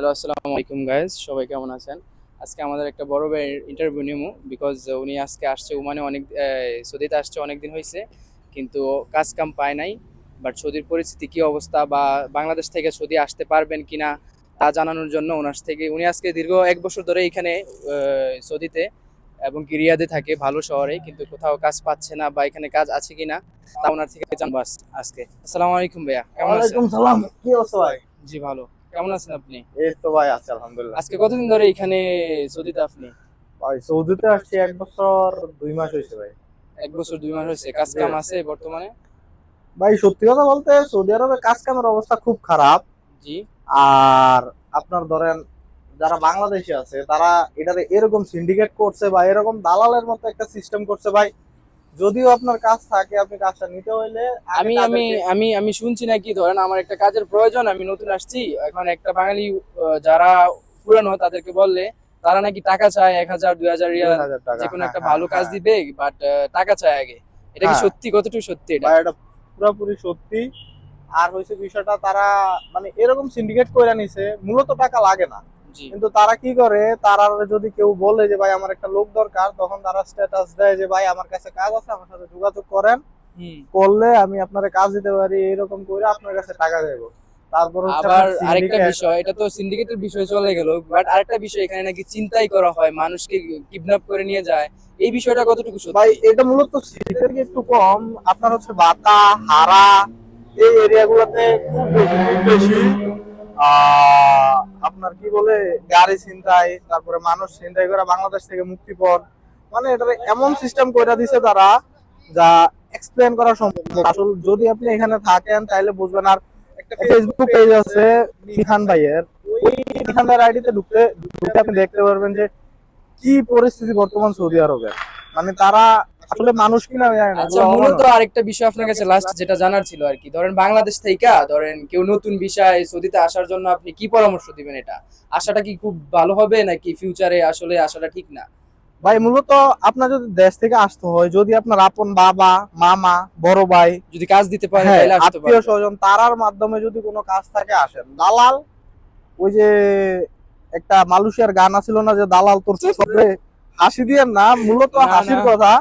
Hello, আসসালামু আলাইকুম guys, সবাই কেমন আছেন? আজকে আমাদের একটা বড় ভাই ইন্টারভিউ নিমু, বিকজ উনি আজকে আসছে ওমানে, সৌদিতে আসছে অনেক দিন হয়েছে, কিন্তু কাজ কাম পায় নাই। বাট সৌদির পরিস্থিতি কি অবস্থা বা বাংলাদেশ থেকে সৌদি আসতে পারবেন কিনা তা জানানোর জন্য উনি আজকে দীর্ঘ 1 বছর ধরে এখানে সৌদিতে এবং কি রিয়াদে থাকে, ভালো শহরে, কিন্তু কোথাও কাজ পাচ্ছে না বা এখানে কাজ আছে কিনা তা ওনার থেকে জানবো আজকে। আসসালামু আলাইকুম ভাইয়া, কেমন আছেন? ওয়ালাইকুম সালাম। কি অবস্থা ভাই? জি ভালো। কেমন আছেন আপনি? এই তো ভাই আছে আলহামদুলিল্লাহ। আজকে কতদিন ধরে এখানে সৌদিতে আপনি? ভাই সৌদিতে আসছি 1 বছর 2 মাস হয়েছে ভাই। 1 বছর 2 মাস হয়েছে। কাজ কাম আছে বর্তমানে? ভাই সত্যি কথা বলতে সৌদি আরবে কাজ কামের অবস্থা খুব খারাপ। জি। আর আপনার ধরেন যারা বাংলাদেশি আছে তারা এটারে এরকম সিন্ডিকেট করছে বা এরকম দালালের মতো একটা সিস্টেম করছে ভাই। যদিও আপনার কাজ থাকে আপনি কাজটা নিতে হইলে আগে আমি আমি তাদেরকে আমি আমি শুনছি নাকি, ধরেন আমার একটা কাজের প্রয়োজন, আমি নতুন আসছি, এখন একটা বাঙালি যারা পুরানো তাদেরকে বললে তারা নাকি টাকা চায়, 1,000 2,000 রিয়াল, 2,000 টাকা। যে কোনো হ্যাঁ একটা হ্যাঁ ভালো কাজ হ্যাঁ দিবে, বাট টাকা চায় আগে। এটা কি হ্যাঁ সত্যি? কতটুকু সত্যি এটা? ভাই এটা পুরোপুরি সত্যি। আর হয়েছে বিষয়টা তারা মানে এরকম সিন্ডিকেট করে নিছে, মূলত টাকা লাগে না। জি। কিন্তু তারা কি করে, তারা যদি কেউ বলে যে ভাই আমার একটা লোক দরকার, তখন তারা স্ট্যাটাস দেয় যে ভাই আমার কাছে কাজ আছে, আমার সাথে যোগাযোগ করেন, হুম। করলে আমি আপনার কাজ দিতে পারি, এরকম করে আপনার কাছে টাকা দেবো। তারপর হচ্ছে আবার আপনার আরেকটা সিন্ডিকেট। বিষয়, এটা তো সিন্ডিকেটের বিষয় চলে গেল, বাট আরেকটা বিষয়, এখানে নাকি চিন্তাই করা হয়, মানুষকে কিডন্যাপ করে নিয়ে যায়। এই বিষয়টা কতটুকু ভাই সত্যি? এটা মূলত সিটির থেকে একটু কম, আপনার হচ্ছে বাতা, হারা, এই এরিয়া গুলোতে খুব বেশি খুব বেশি। আহ আপনার কি বলে গাড়ি ছিনতাই, তারপরে মানুষ ছিনতাই করে বাংলাদেশ থেকে মুক্তিপণ, মানে এটা এমন সিস্টেম করে দিছে তারা, যা এক্সপ্লেন করা সম্ভব না। আসলে যদি আপনি এখানে থাকেন তাহলে বুঝবেন। আর একটা ফেসবুক পেজ আছে বিখান ভাইয়ের, ওই বিখান ভাইয়ের আইডিতে ঢুকতে ঢুকে আপনি দেখতে পারবেন যে কি পরিস্থিতি বর্তমান সৌদি আরবের। মানে তারা আসলে মানুষ কিনা আমি জানি না, আচ্ছা, এগুলো মূলত অমানুষ। আরেকটা বিষয় আপনার কাছে লাস্ট যেটা জানার ছিল আর কি, ধরেন বাংলাদেশ থেকে ধরেন কেউ নতুন বিষয় সৌদিতে আসার জন্য আপনি কি পরামর্শ দিবেন? এটা আসাটা কি খুব ভালো হবে নাকি ফিউচারে আসলে আসাটা ঠিক না? ভাই মূলত আপনার যদি দেশ থেকে আসতে হয়, যদি আপনার আপন বাবা, মামা, বড় ভাই, যদি কাজ দিতে পারে হ্যাঁ তাহলে আসতে আত্মীয় পারবে। স্বজন তারার মাধ্যমে যদি কোনো কাজ থাকে আসেন। দালাল, ওই যে একটা মালয়েশিয়ার গান আছিল না যে দালাল তোর সবে, হাসি দিয়ে না, মূলত না না। হাসির কথা,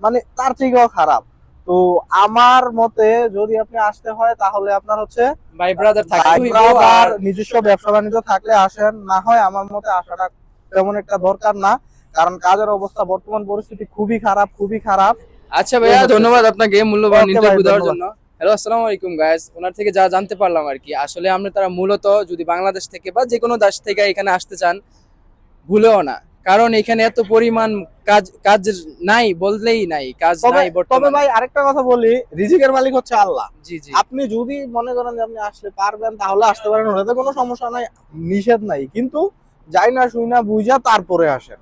মানে তার থেকেও খারাপ। তো আমার মতে যদি আপনি আসতে হয় তাহলে আপনার হচ্ছে ভাই ব্রাদার থাকতে ভাই হইব। ব্রাদার আর নিজস্ব ব্যবসা বাণিজ্য থাকলে আসেন, না হয় আমার মতে আসাটা তেমন একটা দরকার না। কারণ কাজের অবস্থা বর্তমান পরিস্থিতি খুবই খারাপ, খুবই খারাপ। আচ্ছা এই ভাইয়া, হচ্ছে। ধন্যবাদ আপনাকে মূল্যবান ওকে ভাই, ইন্টারভিউ দেওয়ার ধন্যবাদ। জন্য। হ্যালো, আসসালামু আলাইকুম গাইস। ওনার থেকে যা জানতে পারলাম আর কি, আসলে আমরা তারা মূলত যদি বাংলাদেশ থেকে বা যে কোনো দেশ থেকে এখানে আসতে চান, ভুলেও না, কারণ এখানে এত পরিমাণ কাজ কাজ নাই, বললেই নাই, কাজ তবে নাই তবে বর্তমানে। ভাই আরেকটা কথা বলি, রিজিকের মালিক হচ্ছে আল্লাহ। জি জি। আপনি যদি মনে করেন যে আপনি আসলে পারবেন তাহলে আসতে পারেন, ওটাতে কোনো সমস্যা নাই, নিষেধ নাই। কিন্তু যাই না শুই না বুঝা তারপরে আসেন।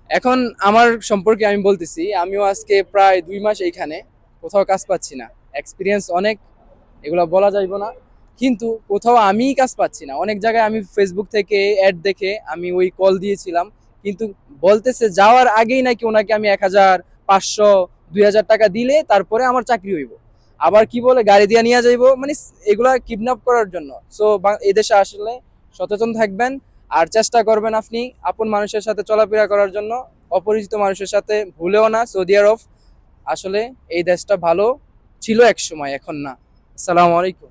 এখন আমার সম্পর্কে আমি বলতেছি, আমিও আজকে প্রায় 2 মাস এইখানে, কোথাও কাজ পাচ্ছি না। এক্সপিরিয়েন্স অনেক, এগুলো বলা যাইব না, কিন্তু কোথাও আমিই কাজ পাচ্ছি না। অনেক জায়গায় আমি ফেসবুক থেকে অ্যাড দেখে আমি ওই কল দিয়েছিলাম, কিন্তু বলতেছে যাওয়ার আগেই নাকি ওনাকে আমি 1,500 2,000 টাকা দিলে তারপরে আমার চাকরি হইব। আবার কি বলে গাড়ি দিয়ে নিয়ে যাইবো, মানে এগুলা কিডন্যাপ করার জন্য। সো এদেশে আসলে সচেতন থাকবেন, আর চেষ্টা করবেন আপনি আপন মানুষের সাথে চলাফেরা করার জন্য, অপরিচিত মানুষের সাথে ভুলেও না। সৌদি আরব আসলে এই দেশটা ভালো ছিল এক সময়, এখন না। আসসালামু আলাইকুম।